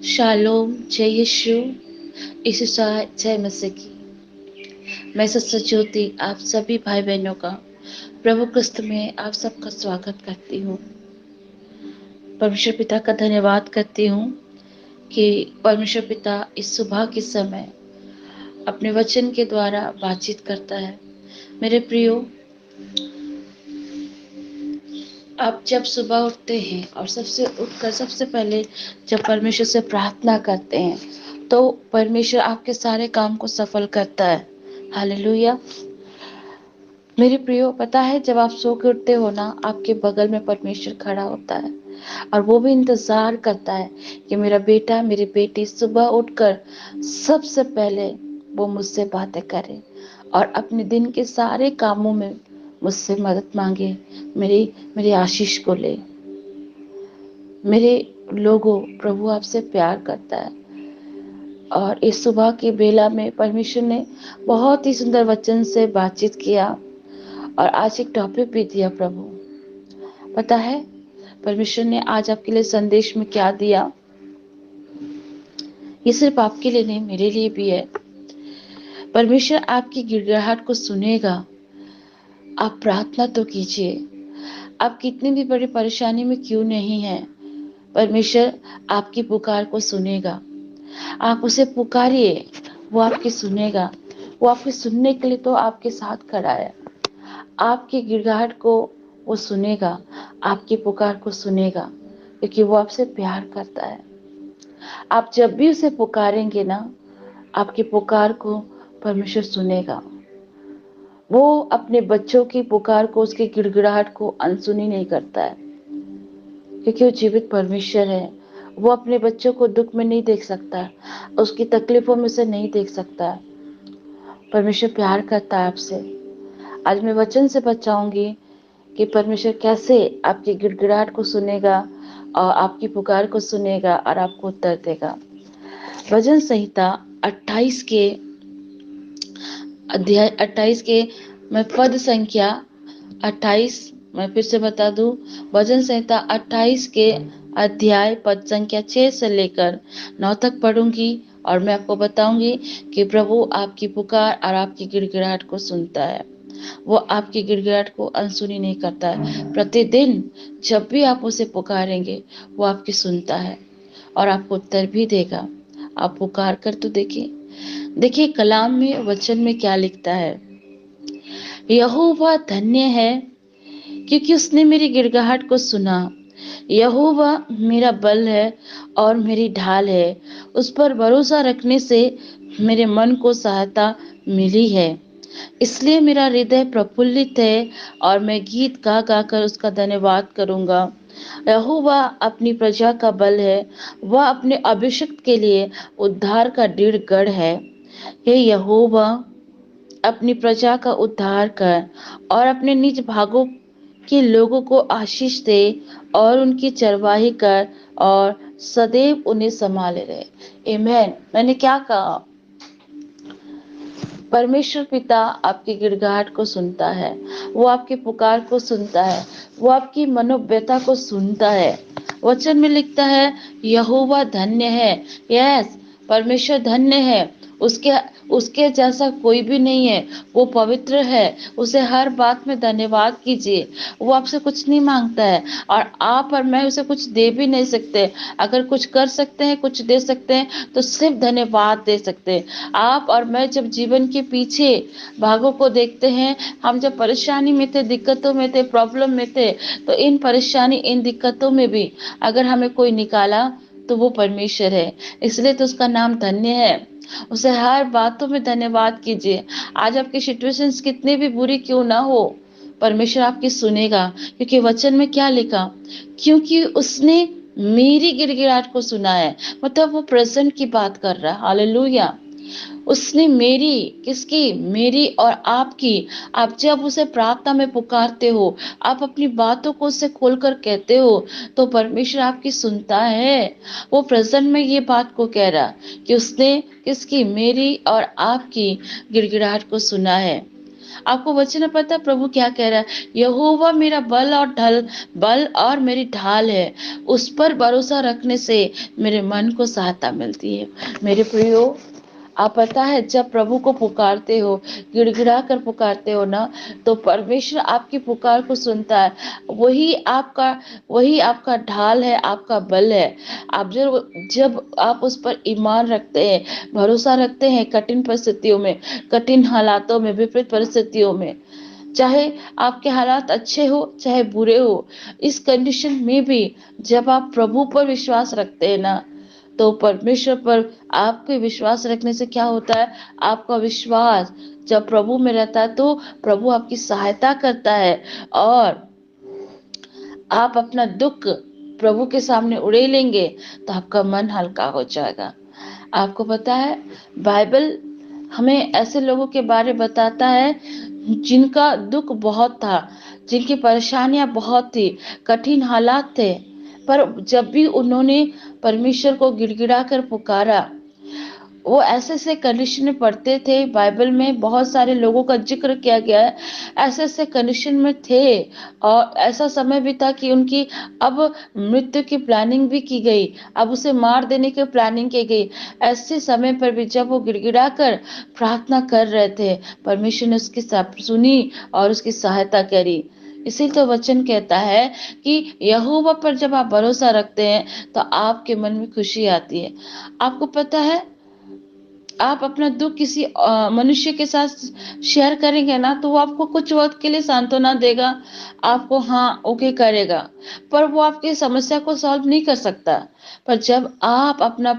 Shalom, जय यीशु, ईसाई जय मसीह की। मैं सत्य ज्योति आप सभी भाई बहनों का प्रभु क्रिस्त में आप सबका स्वागत करती हूँ। परमेश्वर पिता का धन्यवाद करती हूँ कि परमेश्वर पिता इस सुबह के समय अपने वचन के द्वारा बातचीत करता है। मेरे प्रियो, आप जब सुबह उठते हैं और सबसे पहले जब परमेश्वर से प्रार्थना करते हैं तो परमेश्वर आपके सारे काम को सफल करता है। हालेलुया। मेरे प्रियो, पता है जब आप सो के उठते हो ना, आपके बगल में परमेश्वर खड़ा होता है और वो भी इंतजार करता है कि मेरा बेटा मेरी बेटी सुबह उठकर सबसे पहले वो मुझसे बातें करे और अपने दिन के सारे कामों में मुझसे मदद मांगे, मेरी मेरी आशीष को ले। मेरे लोगों, प्रभु आपसे प्यार करता है और इस सुबह की बेला में परमेश्वर ने बहुत ही सुंदर वचन से बातचीत किया और आज एक टॉपिक भी दिया। प्रभु, पता है परमेश्वर ने आज आपके लिए संदेश में क्या दिया? ये सिर्फ आपके लिए नहीं, मेरे लिए भी है। परमेश्वर आपकी गिड़गिड़ाहट को सुनेगा। आप प्रार्थना तो कीजिए। आप कितनी भी बड़ी परेशानी में क्यों नहीं है, परमेश्वर आपकी पुकार को सुनेगा। आप उसे पुकारिए, वो आपकी सुनेगा। वो आपके सुनने के लिए तो आपके साथ खड़ा है। आपकी गिड़गिड़ाहट को वो सुनेगा, आपकी पुकार को सुनेगा, क्योंकि वो आपसे प्यार करता है। आप जब भी उसे पुकारेंगे ना, आपकी पुकार को परमेश्वर सुनेगा। वो अपने बच्चों की पुकार को, उसकी गिड़गिड़ाहट को अनसुनी नहीं करता है, क्योंकि वो जीवित परमेश्वर है। वो अपने बच्चों को दुख में नहीं देख सकता, उसकी तकलीफों में से नहीं देख सकता। परमेश्वर प्यार करता है आपसे। आज मैं वचन से बचाऊंगी कि परमेश्वर कैसे आपकी गिड़गिड़ाहट को सुनेगा और आपकी पुकार को सुनेगा और आपको उत्तर देगा। भजन संहिता 28 के अध्याय 28 के मैं पद संख्या 28, मैं फिर से बता दूं, भजन संहिता 28 के अध्याय पद संख्या 6 से लेकर 9 तक पढ़ूंगी और मैं आपको बताऊंगी कि प्रभु आपकी पुकार और आपकी गिड़गिड़ाहट को सुनता है। वो आपकी गिड़गिड़ाहट को अनसुनी नहीं करता है। प्रतिदिन जब भी आप उसे पुकारेंगे, वो आपकी सुनता है और आपको उत्तर भी देगा। आप पुकार कर तो देखिए। देखिए कलाम में, वचन में क्या लिखता है। यहोवा धन्य है क्योंकि उसने मेरी गिड़गिड़ाहट को सुना। यहोवा मेरा बल है और मेरी ढाल है, उस पर भरोसा रखने से मेरे मन को सहायता मिली है। इसलिए मेरा हृदय प्रफुल्लित है और मैं गीत गा गा कर उसका धन्यवाद करूंगा। यहोवा अपनी प्रजा का बल है, वह अपने अभिषिक्त के लिए उद्धार का दृढ़ गढ़ है। हे यहोवा, अपनी प्रजा का उद्धार कर और अपने निज भागों के लोगों को आशीष दे और उनकी चरवाही कर और सदैव उन्हें संभाले रहे। आमीन। मैंने क्या कहा? परमेश्वर पिता आपकी गिड़गिड़ाहट को सुनता है, वो आपकी पुकार को सुनता है, वो आपकी मनोव्यथा को सुनता है। वचन में लिखता है यहोवा धन्य है। यस, परमेश्वर धन्य है। उसके उसके जैसा कोई भी नहीं है। वो पवित्र है। उसे हर बात में धन्यवाद कीजिए। वो आपसे कुछ नहीं मांगता है और आप और मैं उसे कुछ दे भी नहीं सकते। अगर कुछ कर सकते हैं, कुछ दे सकते हैं, तो सिर्फ धन्यवाद दे सकते हैं। आप और मैं जब जीवन के पीछे भागों को देखते हैं, हम जब परेशानी में थे, दिक्कतों में थे, प्रॉब्लम में थे, तो इन परेशानी, इन दिक्कतों में भी अगर हमें कोई निकाला तो वो परमेश्वर है। इसलिए तो उसका नाम धन्य है। उसे हर बातों में धन्यवाद कीजिए। आज आपकी सिचुएशंस कितनी भी बुरी क्यों ना हो, परमेश्वर आपकी सुनेगा, क्योंकि वचन में क्या लिखा, क्योंकि उसने मेरी गिड़गिड़ाहट को सुना है। मतलब वो प्रेजेंट की बात कर रहा है। हालेलुया। उसने मेरी, किसकी? मेरी और आपकी। आप जब उसे प्रार्थना में पुकारते हो, आप अपनी बातों को उससे खोलकर कहते हो, तो परमेश्वर आपकी सुनता है। वो प्रेजेंट में ये बात को कह रहा कि उसने किसकी? मेरी और आपकी गिड़गिड़ाहट को सुना है। आपको वचन में पता है प्रभु क्या कह रहा है? यहोवा मेरा बल और मेरी ढाल है, उस पर भरोसा रखने से मेरे मन को सहायता मिलती है। मेरे प्रियो, आप पता है जब प्रभु को पुकारते हो, गिड़गिड़ा कर पुकारते हो ना, तो परमेश्वर आपकी पुकार को सुनता है। वही आपका ढाल है, आपका बल है। आप जब जब आप उस पर ईमान रखते हैं, भरोसा रखते हैं, कठिन परिस्थितियों में, कठिन हालातों में, विपरीत परिस्थितियों में, चाहे आपके हालात अच्छे हो चाहे बुरे हो, इस कंडीशन में भी जब आप प्रभु पर विश्वास रखते हैं ना, तो परमेश्वर पर आपके विश्वास रखने से क्या होता है? आपका विश्वास जब प्रभु में रहता है तो प्रभु आपकी सहायता करता है, और आप अपना दुख प्रभु के सामने उड़ेलेंगे तो आपका मन हल्का हो जाएगा। आपको पता है बाइबल हमें ऐसे लोगों के बारे बताता है जिनका दुख बहुत था, जिनकी परेशानियां बहुत थी, कठिन हालात थे, पर जब भी उन्होंने परमेश्वर को गिड़गिड़ा कर पुकारा, वो ऐसे ऐसे कंडीशन में पढ़ते थे। बाइबल में बहुत सारे लोगों का जिक्र किया गया है, ऐसे ऐसे कंडीशन में थे, और ऐसा समय भी था कि उनकी अब मृत्यु की प्लानिंग भी की गई, अब उसे मार देने की प्लानिंग की गई। ऐसे समय पर भी जब वो गिड़गिड़ा कर प्रार्थना कर रहे थे, परमेश्वर ने उसकी सुनी और उसकी सहायता करी। इसी तो वचन कहता है कि यहोवा पर जब आप भरोसा रखते हैं तो आपके मन में खुशी आती है। आपको पता है, आप अपना दुख किसी मनुष्य के साथ शेयर करेंगे ना, तो वो आपको कुछ वक्त के लिए सांत्वना देगा, आपको हाँ ओके करेगा, पर वो आपकी समस्या को सॉल्व नहीं कर सकता। पर जब आप अपना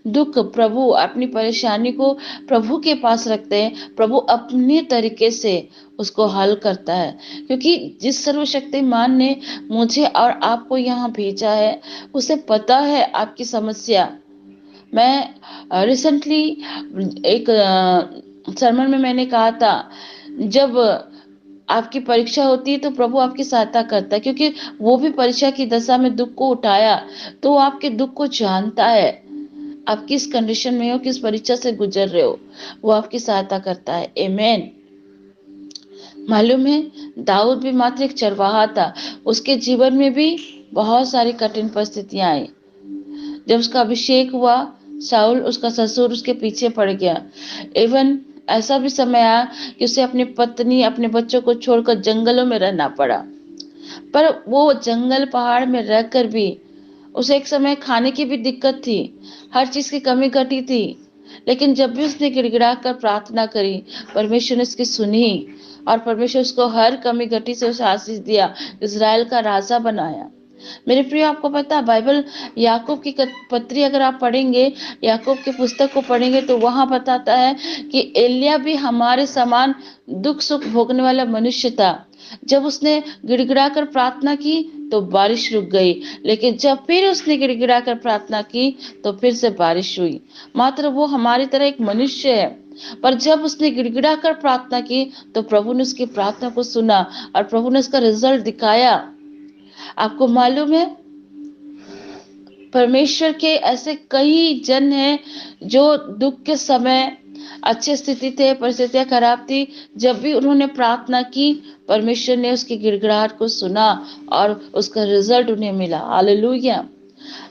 दुख प्रभु, अपनी परेशानी को प्रभु के पास रखते हैं, प्रभु अपने तरीके से उसको हल करता है। क्योंकि जिस सर्वशक्तिमान ने मुझे और आपको यहाँ भेजा है, उसे पता है आपकी समस्या। मैं रिसेंटली एक सरमन में मैंने कहा था, जब आपकी परीक्षा होती है तो प्रभु आपकी सहायता करता है, क्योंकि वो भी परीक्षा की दशा में दुख को उठाया, तो वो आपके दुख को जानता है। आप किस कंडीशन में हो, किस परीक्षा से गुजर रहे हो, वो आपकी सहायता करता है। आमेन। मालूम है, दाऊद भी मात्र एक चरवाहा था, उसके जीवन में भी बहुत सारी कठिन परिस्थितियां आई। जब उसका अभिषेक हुआ, शाऊल उसका ससुर उसके पीछे पड़ गया। इवन ऐसा भी समय आया कि उसे अपनी पत्नी, अपने बच्चों को छोड़कर जंगलों में रहना पड़ा। पर वो जंगल पहाड़ में रहकर भी उसे एक समय खाने की भी दिक्कत थी, हर चीज की कमी घटी थी। लेकिन जब भी उसने गिड़गिड़ा कर प्रार्थना करी, परमेश्वर ने उसकी सुनी, और परमेश्वर उसको हर कमी घटी से उसे आशीष दिया, इज़राइल का राजा बनाया। मेरे प्रिय, आपको पता है बाइबल याकूब की पत्री अगर आप पढ़ेंगे, याकूब की पुस्तक को पढ़ेंगे, तो वहां बताता है कि एलिया भी हमारे समान दुख सुख भोगने वाला मनुष्य था। जब उसने गिड़गिड़ा कर प्रार्थना की तो बारिश रुक गई, लेकिन जब फिर उसने गिड़गिड़ा कर प्रार्थना की तो फिर से बारिश हुई। मात्र वो हमारी तरह एक मनुष्य है, पर जब उसने गिड़गिड़ा कर प्रार्थना की तो प्रभु ने उसकी प्रार्थना को सुना और प्रभु ने उसका रिजल्ट दिखाया। आपको मालूम है, परमेश्वर के ऐसे कई जन हैं जो दुख के समय अच्छे स्थिति थे, परिस्थितियां खराब थी, जब भी उन्होंने प्रार्थना की, परमेश्वर ने उसकी गिड़गिड़ाहट को सुना और उसका रिजल्ट उन्हें मिला। हालेलुया।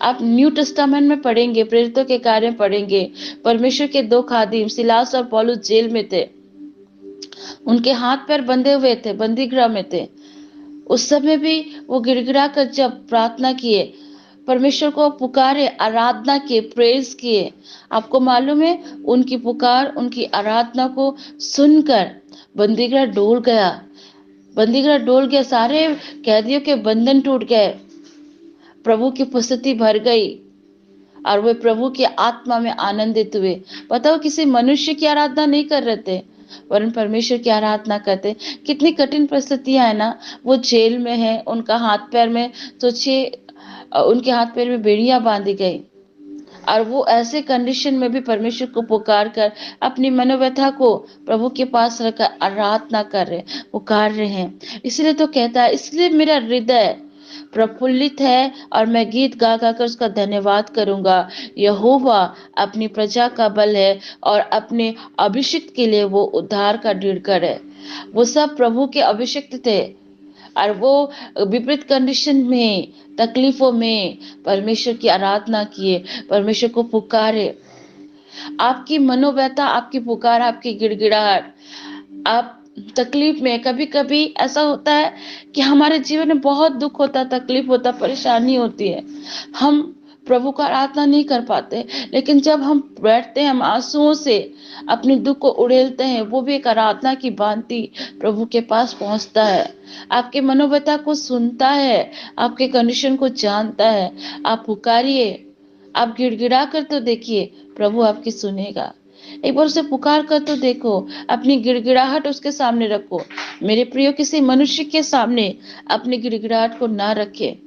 आप न्यू टेस्टामेंट में पढ़ेंगे, प्रेरितों के कार्य पढ़ेंगे, परमेश्वर के दो खादिम सिलास और पौलुस जेल में थे, उनके हाथ पैर बंधे हुए थे, बंदी गृह में थे। उस समय भी वो गिड़गिड़ा कर जब प्रार्थना किए, परमेश्वर को पुकारे, आराधना किए, प्रेज किए, आपको मालूम है उनकी पुकार, उनकी आराधना को सुनकर बंदीगृह डोल गया। बंदीगृह डोल गया, सारे कैदियों के बंधन टूट गए, प्रभु की उपस्थिति भर गई और वे प्रभु की आत्मा में आनंदित हुए। बताओ, किसी मनुष्य की आराधना नहीं कर रहे थे, वरन परमेश्वर की आराधना करते। कितनी कठिन परिस्थितियां है ना, वो जेल में है, उनका हाथ पैर में सोचिए, उनके हाथ पैर में बेड़ियां बांधी गई, और वो ऐसे कंडीशन में भी परमेश्वर को पुकार कर अपनी मनोव्यथा को प्रभु के पास रखकर आराधना कर रहे, पुकार रहे हैं। इसलिए तो कहता है, इसलिए मेरा हृदय प्रफुल्लित है और मैं गीत गा गा कर उसका धन्यवाद करूंगा। यहोवा अपनी प्रजा का बल है और अपने अभिषिक्त के लिए वो उद्धार का दृढ़ है। वो सब प्रभु के अभिषिक्त थे और वो विपरीत कंडीशन में, तकलीफों में परमेश्वर की आराधना किए, परमेश्वर को पुकारे। आपकी मनोव्यथा, आपकी पुकार, आपकी गिड़गिड़ाहट, आप तकलीफ में, कभी-कभी ऐसा होता है कि हमारे जीवन में बहुत दुख होता, तकलीफ होता, परेशानी होती है। हम प्रभु का आराधना नहीं कर पाते, लेकिन जब हम बैठते हैं, हम आंसुओं से अपने दुख को उड़ेलते हैं, वो भी एक आराधना की भांति प्रभु के पास पहुंचता है। आपके मनोव्यथा को सुनता है, आपके कंडीशन को जानता है। आप पुकारिए, आप गिड़गिड़ा कर तो देखिए, प्रभु आपकी सुनेगा। एक बार उसे पुकार कर तो देखो, अपनी गिड़गिड़ाहट उसके सामने रखो। मेरे प्रियो, किसी मनुष्य के सामने अपनी गिड़गिड़ाहट को ना रखे।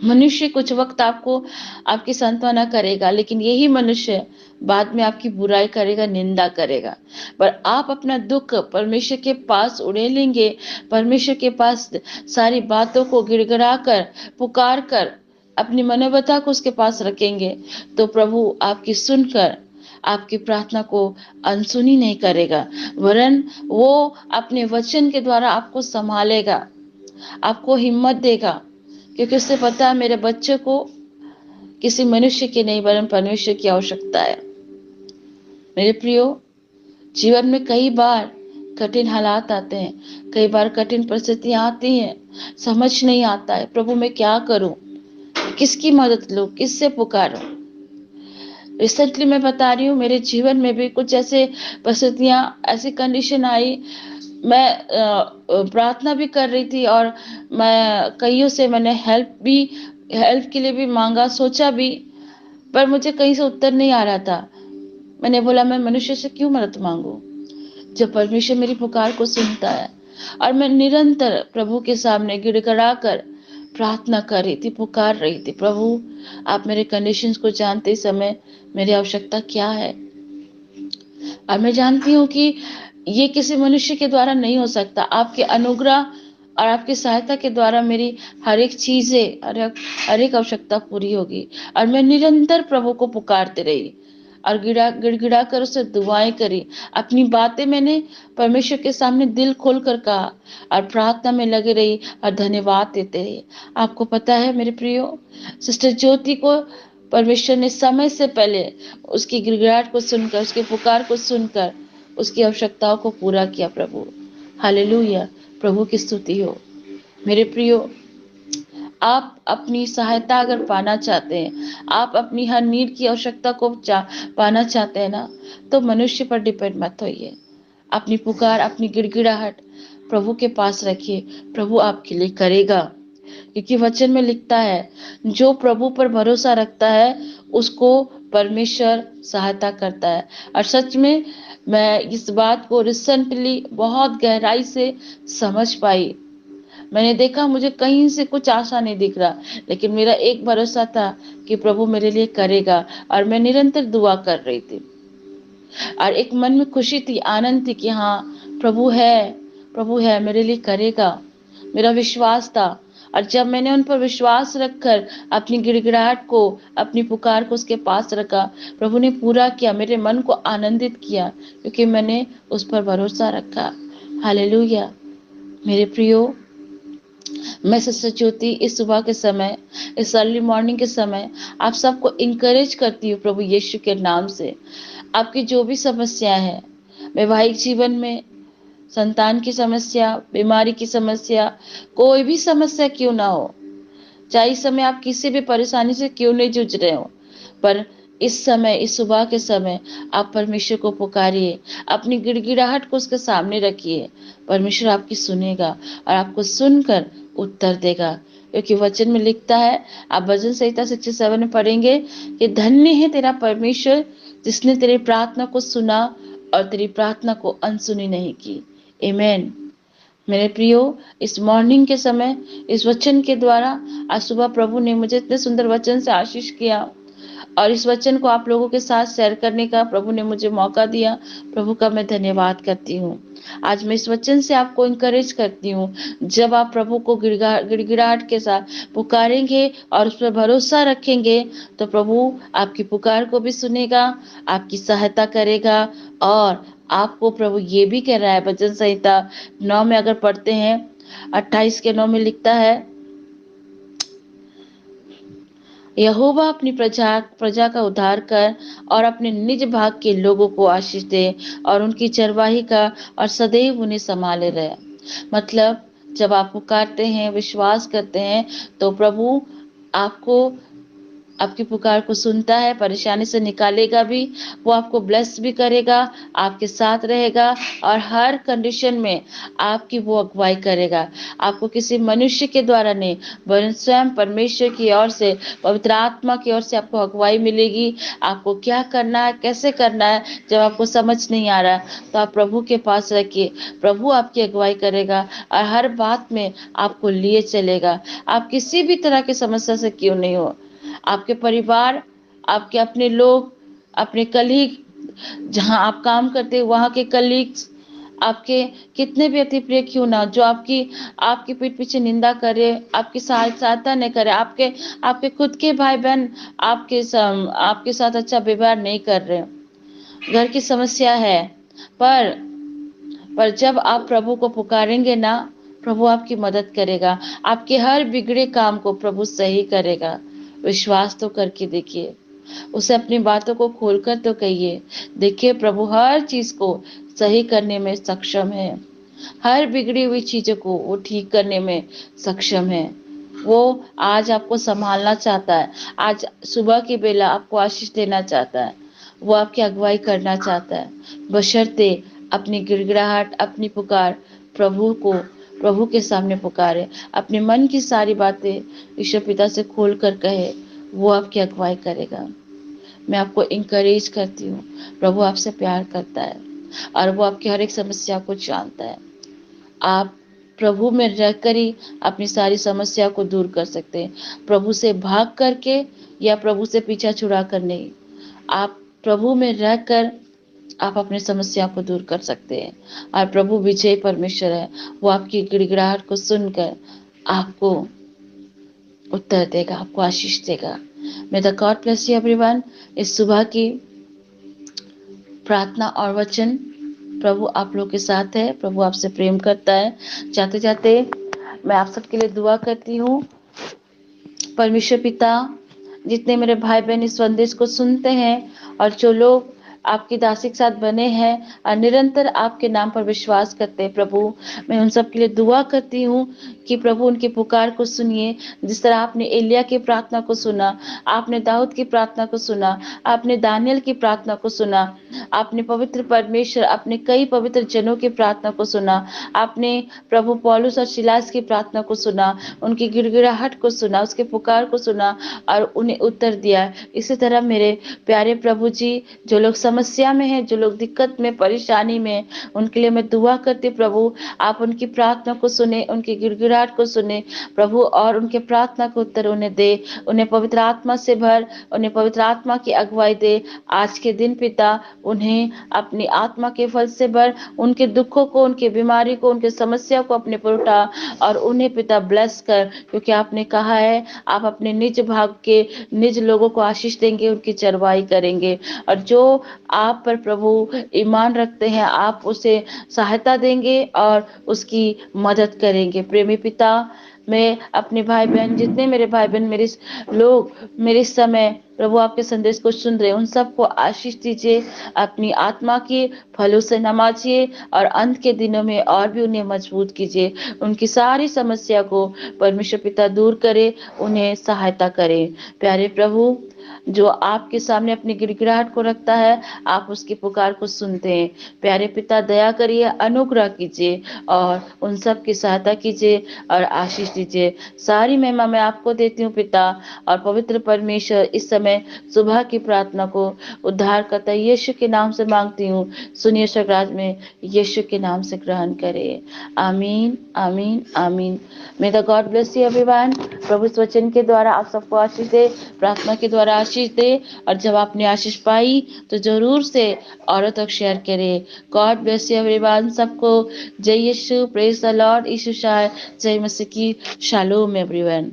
मनुष्य कुछ वक्त आपको आपकी सांत्वना करेगा, लेकिन यही मनुष्य बाद में आपकी बुराई करेगा, निंदा करेगा। पर आप अपना दुख परमेश्वर के पास उड़ेलेंगे, परमेश्वर के पास सारी बातों को गिड़गिड़ा कर, पुकार कर, अपनी मनोव्यथा को उसके पास रखेंगे, तो प्रभु आपकी सुनकर आपकी प्रार्थना को अनसुनी नहीं करेगा, वरन वो अपने वचन के द्वारा आपको संभालेगा, आपको हिम्मत देगा, क्योंकि उससे पता है मेरे बच्चे को किसी मनुष्य की नहीं वरन परमेश्वर की आवश्यकता है। मेरे प्रियो, जीवन में कई बार कठिन हालात आते हैं, कई बार कठिन परिस्थितियां आती हैं, समझ नहीं आता है प्रभु मैं क्या करूं, किसकी मदद लूं, किससे पुकारूं। रिसेंटली मैं बता रही हूँ, मेरे जीवन में भी कुछ ऐसे परिस्थितियां, ऐसी कंडीशन आई, मैं प्रार्थना भी कर रही थी और मैं कईयों से मैंने हेल्प के लिए भी मांगा, सोचा भी, पर मुझे कहीं से उत्तर नहीं आ रहा था। मैंने बोला मैं मनुष्य से क्यों मदद मांगू, जब परमेश्वर मेरी पुकार को सुनता है। और मैं निरंतर प्रभु के सामने गिड़गिड़ा कर प्रार्थना कर रही थी, पुकार रही थी, प्रभु आप मेरे कंडीशंस को जानते समय मेरी आवश्यकता क्या है। और मैं जानती हूँ कि ये किसी मनुष्य के द्वारा नहीं हो सकता, आपके अनुग्रह और आपकी सहायता के द्वारा मेरी हर एक चीजें, हर एक आवश्यकता पूरी होगी। और मैं निरंतर प्रभु को पुकारते रही और गिड़गिड़ा कर उससे दुआएं करी, अपनी बातें मैंने परमेश्वर के सामने दिल खोल कर कहा और प्रार्थना में लगे रही और धन्यवाद देते रही। आपको पता है मेरे प्रियो, सिस्टर ज्योति को परमेश्वर ने समय से पहले उसकी गिड़गिड़ाहट को सुनकर, उसके पुकार को सुनकर उसकी आवश्यकताओं को पूरा किया। प्रभु हालेलुया, प्रभु की स्तुति हो। मेरे प्रियो, आप अपनी सहायता अगर पाना चाहते हैं, आप अपनी हर नीड की आवश्यकता को पाना चाहते हैं ना, तो मनुष्य पर डिपेंड मत होइए। अपनी पुकार, अपनी गिड़गिड़ाहट प्रभु के पास रखिए, प्रभु आपके लिए करेगा। क्योंकि वचन में लिखता है, जो प्रभु पर भरोसा रखता है उसको परमेश्वर सहायता करता है। और सच में मैं इस बात को रिसेंटली बहुत गहराई से समझ पाई। मैंने देखा मुझे कहीं से कुछ आशा नहीं दिख रहा, लेकिन मेरा एक भरोसा था कि प्रभु मेरे लिए करेगा, और मैं निरंतर दुआ कर रही थी। और एक मन में खुशी थी, आनंद थी कि हाँ प्रभु है, मेरे लिए करेगा। मेरा विश्वास था। और जब मैंने उन पर विश्वास रखकर अपनी गिड़गिड़ाहट को, अपनी पुकार को उसके पास रखा, प्रभु ने पूरा किया, मेरे मन को आनंदित किया, क्योंकि मैंने उस पर भरोसा रखा। हालेलुया। मेरे प्रियो, मैं सिस्टर ज्योति इस सुबह के समय, इस अर्ली मॉर्निंग के समय आप सबको इंकरेज करती हूँ प्रभु यीशु के नाम से। आपकी जो भी समस्याएं हैं, वैवाहिक जीवन में संतान की समस्या, बीमारी की समस्या, कोई भी समस्या क्यों ना हो, चाहे इस समय आप किसी भी परेशानी से क्यों नहीं जूझ रहे हो, पर इस समय, इस सुबह के समय आप परमेश्वर को पुकारिए, अपनी गिड़गिड़ाहट को उसके सामने रखिए। परमेश्वर आपकी सुनेगा और आपको सुनकर उत्तर देगा, क्योंकि वचन में लिखता है, आप भजन संहिता 67 में पढ़ेंगे कि धन्य है तेरा परमेश्वर जिसने तेरी प्रार्थना को सुना और तेरी प्रार्थना को अनसुनी नहीं की। आमीन। मेरे प्रियो, इस मॉर्निंग के समय, इस वचन के द्वारा आज सुबह प्रभु ने मुझे इतने सुंदर वचन से आशीष किया, और इस वचन को आप लोगों के साथ शेयर करने का प्रभु ने मुझे मौका दिया। प्रभु का मैं धन्यवाद करती हूँ। आज मैं इस वचन से आपको इंकरेज करती हूँ, जब आप प्रभु को गिड़गिड़ाहट के साथ पुकारेंगे और उस पर भरोसा रखेंगे, तो प्रभु आपकी पुकार को भी सुनेगा, आपकी सहायता करेगा और आपको प्रभु ये भी कह रहा है, भजन संहिता 9 में अगर पढ़ते हैं, 28 के 9 में लिखता है, यहोवा अपनी प्रजा प्रजा का उद्धार कर और अपने निज भाग के लोगों को आशीष दे और उनकी चरवाही का और सदैव उन्हें संभाले रहे। मतलब जब आप पुकारते हैं, विश्वास करते हैं, तो प्रभु आपको, आपकी पुकार को सुनता है, परेशानी से निकालेगा भी, वो आपको ब्लेस भी करेगा, आपके साथ रहेगा और हर कंडीशन में आपकी वो अगुवाई करेगा। आपको किसी मनुष्य के द्वारा नहीं, वरन स्वयं परमेश्वर की ओर से, पवित्र आत्मा की ओर से आपको अगुवाई मिलेगी। आपको क्या करना है, कैसे करना है, जब आपको समझ नहीं आ रहा, तो आप प्रभु के पास रखिए, प्रभु आपकी अगुवाई करेगा और हर बात में आपको लिए चलेगा। आप किसी भी तरह की समस्या से क्यों नहीं हो, आपके परिवार, आपके अपने लोग, अपने कलीग, जहां आप काम करते हैं वहां के कलीग्स, आपके कितने भी अति प्रिय क्यों ना, जो आपकी आपकी पीठ पीछे निंदा करे, आपकी सहायता नहीं करे, आपके आपके खुद के भाई बहन आपके साथ अच्छा व्यवहार नहीं कर रहे, घर की समस्या है, पर जब आप प्रभु को पुकारेंगे ना, प्रभु आपकी मदद करेगा, आपके हर बिगड़े काम को प्रभु सही करेगा। विश्वास तो करके देखिए, उसे अपनी बातों को खोलकर तो कहिए, देखिए प्रभु हर चीज को सही करने में सक्षम है, हर बिगड़ी हुई चीजों को वो ठीक करने में सक्षम है। वो आज आपको संभालना चाहता है, आज सुबह की बेला आपको आशीष देना चाहता है, वो आपकी अगुवाई करना चाहता है, बशर्ते अपनी गिड़गिड़ाहट, अपनी पुकार प्रभु के सामने पुकारे, अपने मन की सारी बातें ईश्वर पिता से खोल कर कहे, वो आपकी अगुवाई करेगा। मैं आपको इंकरेज करती हूँ, प्रभु आपसे प्यार करता है और वो आपकी हर एक समस्या को जानता है। आप प्रभु में रहकर ही अपनी सारी समस्या को दूर कर सकते हैं, प्रभु से भाग करके या प्रभु से पीछा छुड़ा कर नहीं। आप प्रभु में रहकर आप अपनी समस्या को दूर कर सकते हैं और प्रभु विजय परमेश्वर है, वो आपकी गिड़गिड़ाहट को सुनकर आपको उत्तर देगा, आपको आशीष देगा। मे the God bless you everyone. इस सुबह की प्रार्थना और वचन प्रभु आप लोग के साथ है, प्रभु आपसे प्रेम करता है। जाते जाते मैं आप सबके लिए दुआ करती हूँ। परमेश्वर पिता, जितने मेरे भाई बहन इस संदेश को सुनते हैं और जो लोग आपकी दासी के साथ बने हैं और निरंतर आपके नाम पर विश्वास करते हैं, प्रभु मैं उन सब के लिए दुआ करती हूँ कि प्रभु उनकी पुकार को सुनिए। जिस तरह आपने एलिया की प्रार्थना को सुना, आपने दाऊद की प्रार्थना को सुना, आपने दानियल की प्रार्थना को सुना, आपने पवित्र परमेश्वर अपने कई पवित्र जनों की प्रार्थना को सुना, आपने प्रभु पौलुस और सिलास की प्रार्थना को सुना, उनकी गिड़गिड़ाहट को सुना, उसके पुकार को सुना और उन्हें उत्तर दिया। इसी तरह मेरे प्यारे प्रभु जी, जो लोग समस्या में हैं, जो लोग दिक्कत में, परेशानी में, उनके लिए मैं दुआ करती प्रभु आप उनकी प्रार्थना को सुने, उनकी गिड़गिड़ाहट को सुने प्रभु, और उनके प्रार्थना को उत्तर उन्हें दे, उन्हें पवित्र आत्मा से भर, उन्हें पवित्र आत्मा की अगुवाई दे। आज के दिन पिता उन्हें अपनी आत्मा के फल से भर, उनके दुखों को, उनके बीमारी को, उनके समस्या को अपने पर उठा और उन्हें पिता ब्लेस कर, क्योंकि आपने कहा है आप अपने निज भाग के निज लोगों को आशीष देंगे, उनकी चरवाई करेंगे, और जो आप पर प्रभु ईमान रखते हैं आप उसे सहायता देंगे और उसकी मदद करेंगे। प्रेमी पिता, मैं अपने भाई बहन, जितने मेरे भाई बहन मेरे समय प्रभु आपके संदेश को सुन रहे, उन सबको आशीष दीजिए, अपनी आत्मा के फलों से नवाजिए और अंत के दिनों में और भी उन्हें मजबूत कीजिए। उनकी सारी समस्या को परमेश्वर पिता दूर करे, उन्हें सहायता करे। प्यारे प्रभु, जो आपके सामने अपनी गिड़गिड़ाहट को रखता है, आप उसकी पुकार को सुनते हैं। प्यारे पिता, दया करिए, अनुग्रह कीजिए और उन सब की सहायता कीजिए और आशीष दीजिए। सारी महिमा मैं आपको देती हूँ पिता, और पवित्र परमेश्वर इस समय सुबह की प्रार्थना को उद्धारकर्ता यीशु के नाम से मांगती हूँ। सुनिए स्वर्गराज में यीशु के नाम से ग्रहण करे। आमीन, आमीन, आमीन। May the God bless you everyone. प्रभु इस वचन के द्वारा आप सबको आशीष दे, प्रार्थना के द्वारा आशीष दे, और जब आपने आशीष पाई तो जरूर से औरों तक शेयर करें। God bless you everyone. सबको जय यीशु, प्रेज द लॉर्ड, यीशु शाह, जय मसीह की, शालोम एवरीवन।